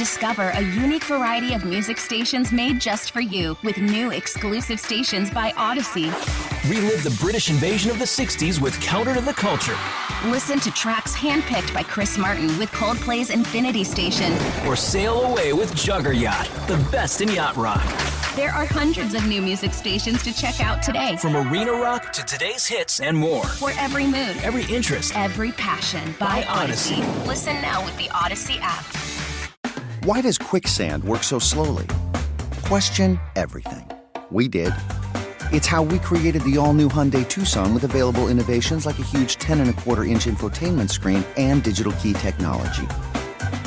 Discover a unique variety of music stations made just for you with new exclusive stations by Odyssey. Relive the British invasion of the 60s with Counter to the Culture. Listen to tracks handpicked by Chris Martin with Coldplay's Infinity Station. Or sail away with Jugger Yacht, the best in yacht rock. There are hundreds of new music stations to check out today. From arena rock to today's hits and more. For every mood, Every interest. every passion, by Odyssey. Listen now with the Odyssey app. Why does quicksand work so slowly? Question everything. We did. It's how we created the all-new Hyundai Tucson with available innovations like a huge 10.25-inch infotainment screen and digital key technology.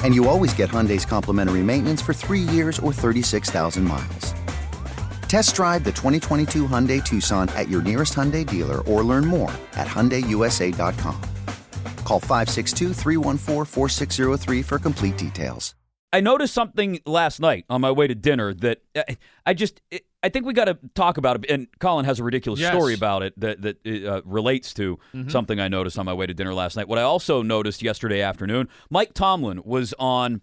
And you always get Hyundai's complimentary maintenance for 3 years or 36,000 miles. Test drive the 2022 Hyundai Tucson at your nearest Hyundai dealer or learn more at HyundaiUSA.com. Call 562-314-4603 for complete details. I noticed something last night on my way to dinner that I think we got to talk about it. And Colin has a ridiculous story about it that relates to something I noticed on my way to dinner last night. What I also noticed yesterday afternoon, Mike Tomlin was on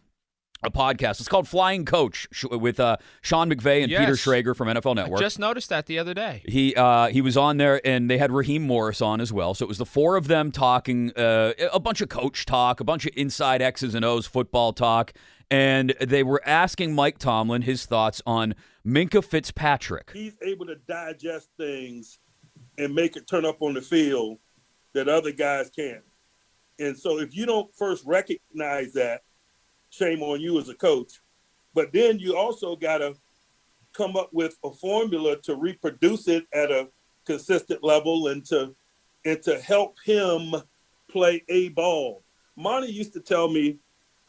a podcast. It's called Flying Coach with Sean McVay and Peter Schrager from NFL Network. I just noticed that the other day. He was on there, and they had Raheem Morris on as well. So it was the four of them talking, a bunch of coach talk, a bunch of inside X's and O's football talk, and they were asking Mike Tomlin his thoughts on Minkah Fitzpatrick. He's able to digest things and make it turn up on the field that other guys can't. And so if you don't first recognize that, shame on you as a coach. But then you also got to come up with a formula to reproduce it at a consistent level and to help him play a ball. Monty used to tell me,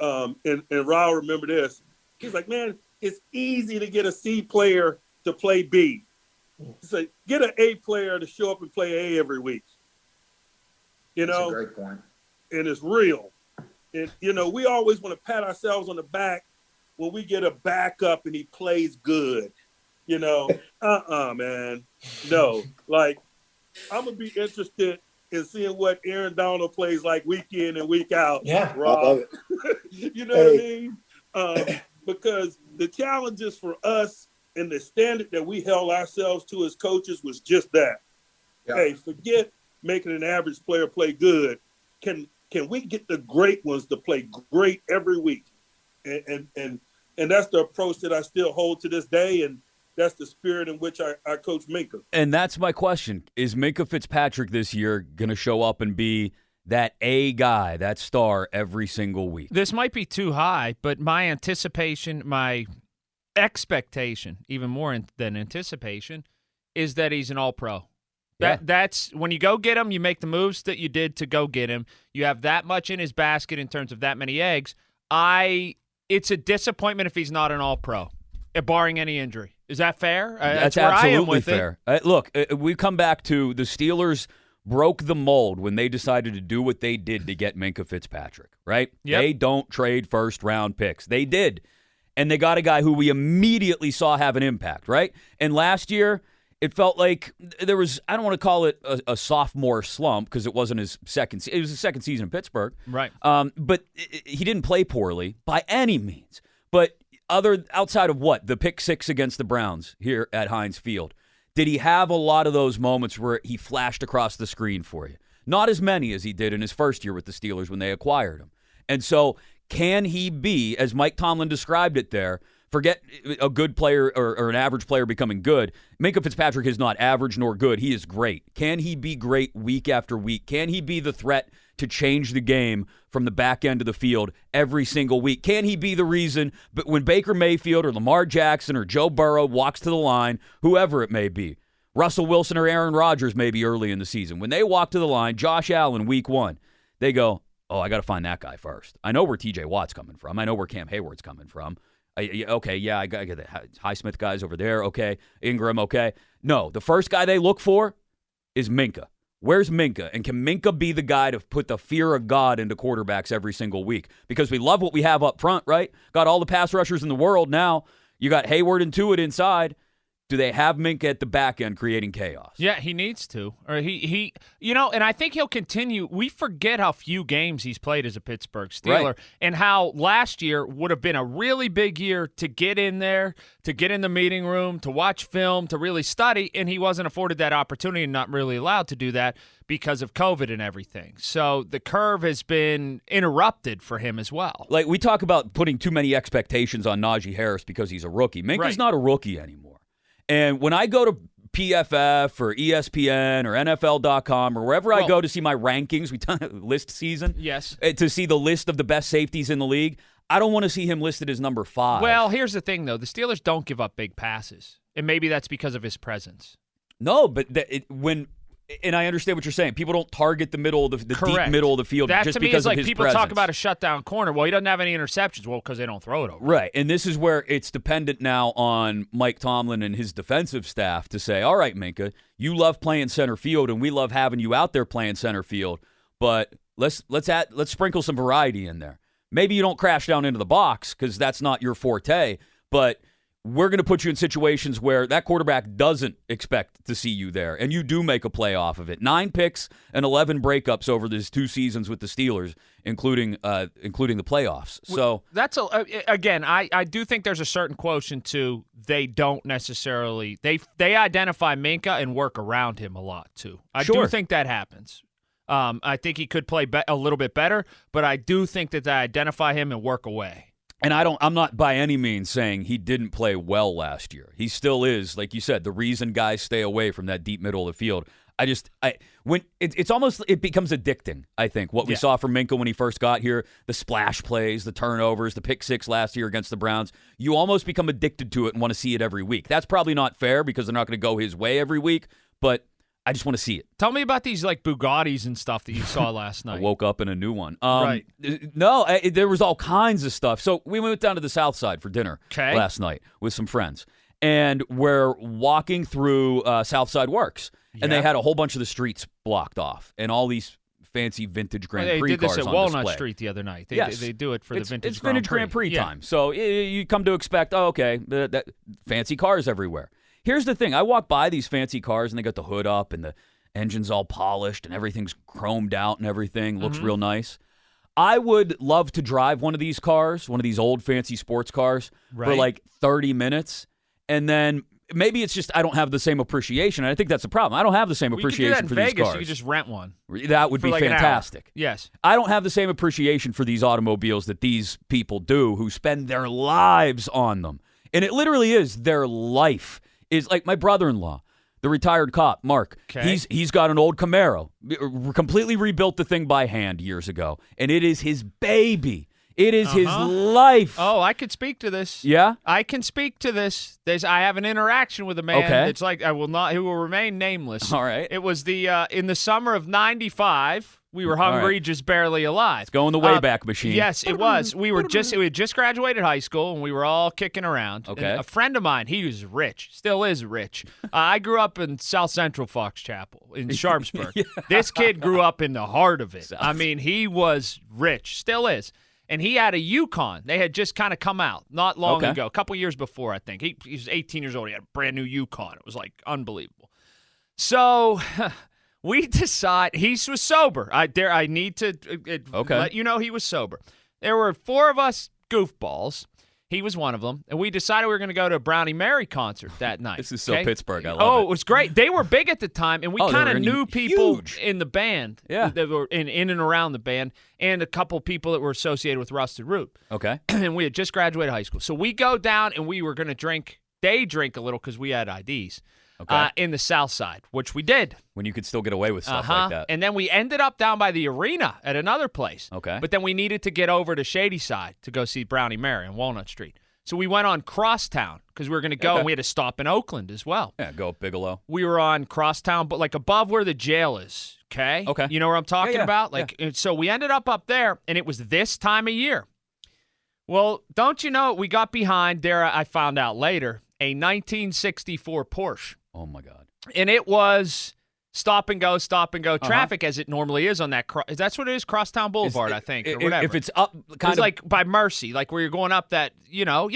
and Raul remember this, he's like, man, it's easy to get a C player to play B. He's like, get an A player to show up and play A every week. You know? That's a great point. And it's real. And, we always want to pat ourselves on the back when we get a backup and he plays good. Man. No. Like, I'm going to be interested in seeing what Aaron Donald plays like week in and week out. Yeah, Rob. I love it. You know what I mean? Because the challenges for us and the standard that we held ourselves to as coaches was just that. Yeah. Hey, forget making an average player play good. Can we get the great ones to play great every week? And that's the approach that I still hold to this day, and that's the spirit in which I coach Minkah. And that's my question. Is Minkah Fitzpatrick this year going to show up and be that A guy, that star every single week? This might be too high, but my anticipation, my expectation, even more than anticipation, is that he's an all-pro. Yeah. That's when you go get him, you make the moves that you did to go get him. You have that much in his basket in terms of that many eggs. It's a disappointment if he's not an all-pro, barring any injury. Is that fair? That's where absolutely I am with fair. Look, we come back to the Steelers broke the mold when they decided to do what they did to get Minkah Fitzpatrick, right? Yep. They don't trade first-round picks. They did. And they got a guy who we immediately saw have an impact, right? And last year, it felt like there was, I don't want to call it a sophomore slump because it wasn't his second. It was his second season in Pittsburgh. Right. But he didn't play poorly by any means. But outside of what? The pick six against the Browns here at Heinz Field. Did he have a lot of those moments where he flashed across the screen for you? Not as many as he did in his first year with the Steelers when they acquired him. And so can he be, as Mike Tomlin described it there, forget a good player or an average player becoming good. Minkah Fitzpatrick is not average nor good. He is great. Can he be great week after week? Can he be the threat to change the game from the back end of the field every single week? Can he be the reason but when Baker Mayfield or Lamar Jackson or Joe Burrow walks to the line, whoever it may be, Russell Wilson or Aaron Rodgers maybe early in the season, when they walk to the line, Josh Allen week one, they go, oh, I got to find that guy first. I know where TJ Watt's coming from. I know where Cam Hayward's coming from. I got the Highsmith guys over there, okay. Ingram, okay. No, the first guy they look for is Minkah. Where's Minkah? And can Minkah be the guy to put the fear of God into quarterbacks every single week? Because we love what we have up front, right? Got all the pass rushers in the world now. You got Hayward and Tuitt inside. do they have Minka at the back end creating chaos? Yeah, he needs to. Or he and I think he'll continue. We forget how few games he's played as a Pittsburgh Steeler, Right. and how last year would have been a really big year to get in there, to get in the meeting room, to watch film, to really study, and he wasn't afforded that opportunity and not really allowed to do that because of COVID and everything. So the curve has been interrupted for him as well. Like, we talk about putting too many expectations on Najee Harris because he's a rookie. Minka's Right. not a rookie anymore. And when I go to PFF or ESPN or NFL.com or wherever I go to see my rankings, list season, Yes. to see the list of the best safeties in the league, I don't want to see him listed as number 5. Well, here's the thing, though. The Steelers don't give up big passes, and maybe that's because of his presence. No, but and I understand what you're saying. People don't target the middle of the deep middle of the field that just to me because is like of his people presence. talk about a shutdown corner. Well, he doesn't have any interceptions. Well, because they don't throw it over. Right, and this is where it's dependent now on Mike Tomlin and his defensive staff to say, all right, Minka, you love playing center field, and we love having you out there playing center field, but let's sprinkle some variety in there. Maybe you don't crash down into the box because that's not your forte, but we're going to put you in situations where that quarterback doesn't expect to see you there, and you do make a play off of it. 9 picks and 11 breakups over these 2 seasons with the Steelers, including the playoffs. So that's again, I do think there's a certain quotient to they don't necessarily they identify Minka and work around him a lot too. I do think that happens. I think he could play a little bit better, but I do think that they identify him and work away. And I'm not by any means saying he didn't play well last year. He still is, like you said, the reason guys stay away from that deep middle of the field. It becomes addicting, I think, what we saw from Minka when he first got here, the splash plays, the turnovers, the pick 6 last year against the Browns. You almost become addicted to it and want to see it every week. That's probably not fair because they're not going to go his way every week, but I just want to see it. Tell me about these like Bugattis and stuff that you saw last night. I woke up in a new one. Right. No, there was all kinds of stuff. So we went down to the South Side for dinner last night with some friends. And we're walking through Southside Works. And they had a whole bunch of the streets blocked off. And all these fancy vintage Grand Prix cars on display. They did this at Walnut Street the other night. They do it for the vintage It's vintage Grand Prix time. So you come to expect, that fancy cars everywhere. Here's the thing. I walk by these fancy cars, and they got the hood up, and the engine's all polished, and everything's chromed out and everything. Looks real nice. I would love to drive one of these cars, one of these old fancy sports cars, for like 30 minutes, and then maybe it's just I don't have the same appreciation. And I think that's the problem. I don't have the same appreciation for Vegas, these cars. You could just rent one. That would be like fantastic. Yes. I don't have the same appreciation for these automobiles that these people do who spend their lives on them. And it literally is their life. Is like my brother-in-law, the retired cop, Mark. Okay. He's got an old Camaro, completely rebuilt the thing by hand years ago, and it is his baby. It is his life. Oh, I could speak to this. Yeah? I can speak to this. I have an interaction with a man. Okay. It's like he will remain nameless. All right. It was in the summer of '95. We were hungry, just barely alive. It's going the Wayback Machine. Yes, it was. We had just graduated high school, and we were all kicking around. Okay. And a friend of mine, he was rich, still is rich. I grew up in South Central Fox Chapel in Sharpsburg. This kid grew up in the heart of it. I mean, he was rich, still is. And he had a Yukon. They had just kind of come out not long ago, a couple years before, I think. He was 18 years old. He had a brand new Yukon. It was like unbelievable. So we decide he was sober. I need to let you know he was sober. There were 4 of us goofballs. He was one of them. And we decided we were going to go to a Brownie Mary concert that night. This is so Pittsburgh. I love it. It was great. They were big at the time, and we kind of knew people in the band that were in and around the band, and a couple people that were associated with Rusted Root. Okay. And we had just graduated high school. So we go down, and we were going to drink. They drink a little because we had IDs. In the South Side, which we did. When you could still get away with stuff like that. And then we ended up down by the arena at another place. Okay. But then we needed to get over to Shady Side to go see Brownie Mary on Walnut Street. So we went on Crosstown because we were going to go, and we had to stop in Oakland as well. Yeah, go up Bigelow. We were on Crosstown, but like above where the jail is, okay? Okay. You know where I'm talking about? So we ended up there, and it was this time of year. Well, don't you know, we got behind there, I found out later, a 1964 Porsche. Oh, my God. And it was stop and go traffic as it normally is on that. That's what it is, Crosstown Boulevard, I think, or whatever. If it's up, it's like by Mercy, like where you're going up that, yeah.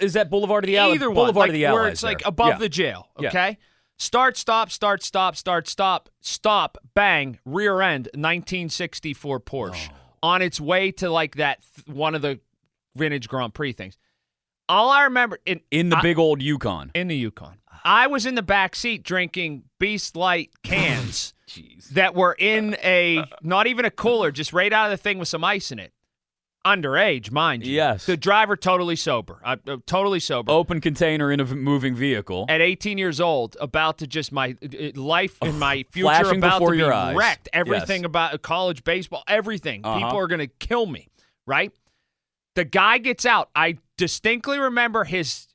Is that Boulevard of the Allies? Either one, Boulevard like of the Allies. where it's like above the jail, okay? Yeah. Start, stop, bang, rear end, 1964 Porsche on its way to like that one of the vintage Grand Prix things. All I remember in the big old Yukon. In the Yukon. I was in the back seat drinking Beast Light cans that were in not even a cooler, just right out of the thing with some ice in it. Underage, mind you. Yes. The driver totally sober. Totally sober. Open container in a moving vehicle. At 18 years old, about to just my life and my future flashing about before to be your eyes. wrecked. Everything about college baseball, everything. People are going to kill me, right? The guy gets out. I distinctly remember his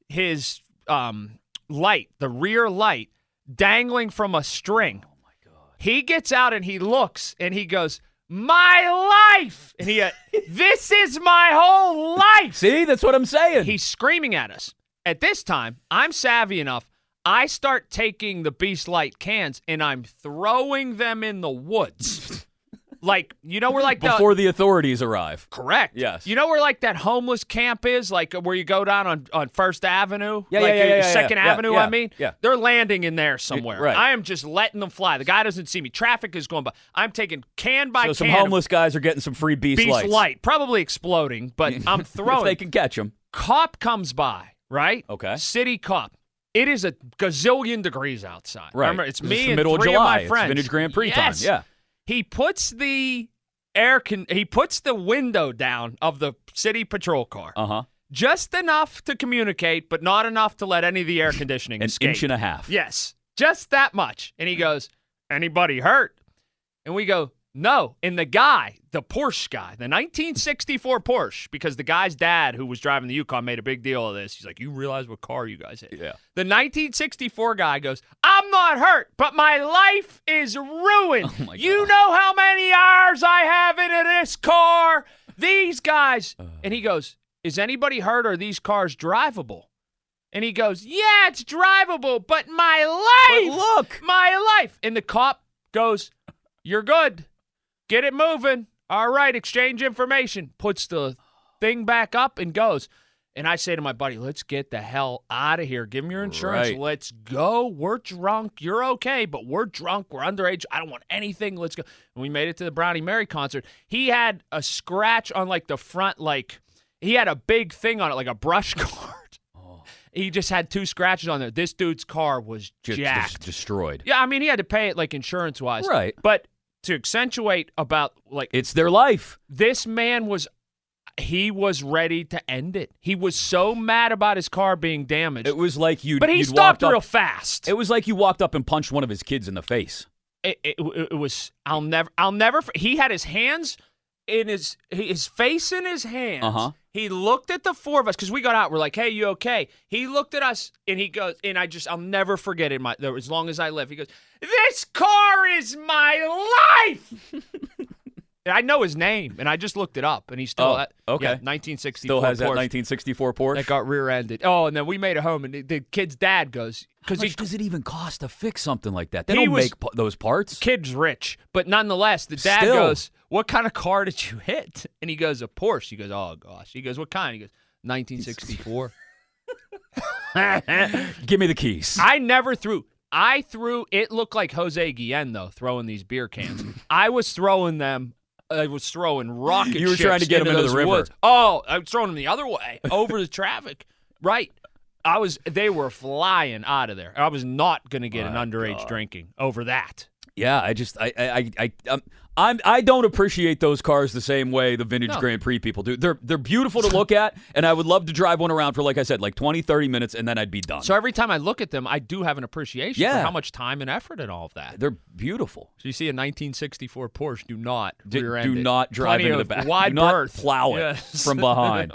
light, the rear light, dangling from a string. Oh, my God. He gets out and he looks and he goes, "My life!" And this is my whole life. See, that's what I'm saying. He's screaming at us. At this time, I'm savvy enough. I start taking the Beast Light cans and I'm throwing them in the woods. Like, we're like before the authorities arrive. Correct. Yes. Where like that homeless camp is, like where you go down on First Avenue? Yeah, Second Avenue, yeah, I mean? Yeah. They're landing in there somewhere. Right. I am just letting them fly. The guy doesn't see me. Traffic is going by. I'm taking can by can. So some homeless guys are getting some free Beast Lights. Beast Light. Probably exploding, but I'm throwing. If they can catch them. Cop comes by, right? Okay. City cop. It is a gazillion degrees outside. Right. Remember, it's me the and middle three of July. of my friends. It's vintage Grand Prix time. Yeah. He puts the he puts the window down of the city patrol car. Just enough to communicate, but not enough to let any of the air conditioning escape. An inch and a half. Yes. Just that much. And he goes, "Anybody hurt?" And we go, "No." And the guy, the Porsche guy, the 1964 Porsche, because the guy's dad who was driving the Yukon made a big deal of this. He's like, "You realize what car you guys hit?" Yeah. The 1964 guy goes, "I'm not hurt, but my life is ruined. Oh my God. You know how many hours I have into this car? These guys." And he goes, "Is anybody hurt or are these cars drivable?" And he goes, "Yeah, it's drivable, but my life. But look. My life." And the cop goes, "You're good. Get it moving. All right, exchange information." Puts the thing back up and goes. And I say to my buddy, "Let's get the hell out of here. Give him your insurance. Right. Let's go. We're drunk. You're okay, but we're drunk. We're underage. I don't want anything. Let's go." And we made it to the Brownie Mary concert. He had a scratch on like the front, like he had a big thing on it, like a brush card. He just had 2 scratches on there. This dude's car was jacked. Destroyed. Yeah, I mean, he had to pay it like insurance-wise. Right. But to accentuate about like it's their life. This man was ready to end it. He was so mad about his car being damaged. It was like But he stopped real fast. It was like you walked up and punched one of his kids in the face. It was I'll never he had his hands in his face in his hands. He looked at the 4 of us because we got out. We're like, "Hey, you okay?" He looked at us and he goes, and I'll never forget it. As long as I live, he goes, "This car is my life." And I know his name, and I just looked it up, and he's still okay. 1964 Still has Porsche that 1964 Porsche that got rear-ended. Oh, and then we made it home, and the kid's dad goes, How much does it even cost to fix something like that? They don't make those parts. Kid's rich, but nonetheless, the dad goes, "What kind of car did you hit?" And he goes, "A Porsche." He goes, "Oh gosh." He goes, "What kind?" He goes, 1964. Give me the keys. I threw. It looked like Jose Guillen though, throwing these beer cans. I was throwing them. I was throwing rocket ships. You were trying to get them into the river. Woods. Oh, I was throwing them the other way over the traffic. Right. They were flying out of there. I was not going to get an underage drinking over that. Yeah, I don't appreciate those cars the same way the vintage Grand Prix people do. They're beautiful to look at, and I would love to drive one around for, like I said, like 20, 30 minutes, and then I'd be done. So every time I look at them, I do have an appreciation for how much time and effort and all of that. They're beautiful. So you see a 1964 Porsche, do not drive into the back. Wide do not berth. plow it from behind.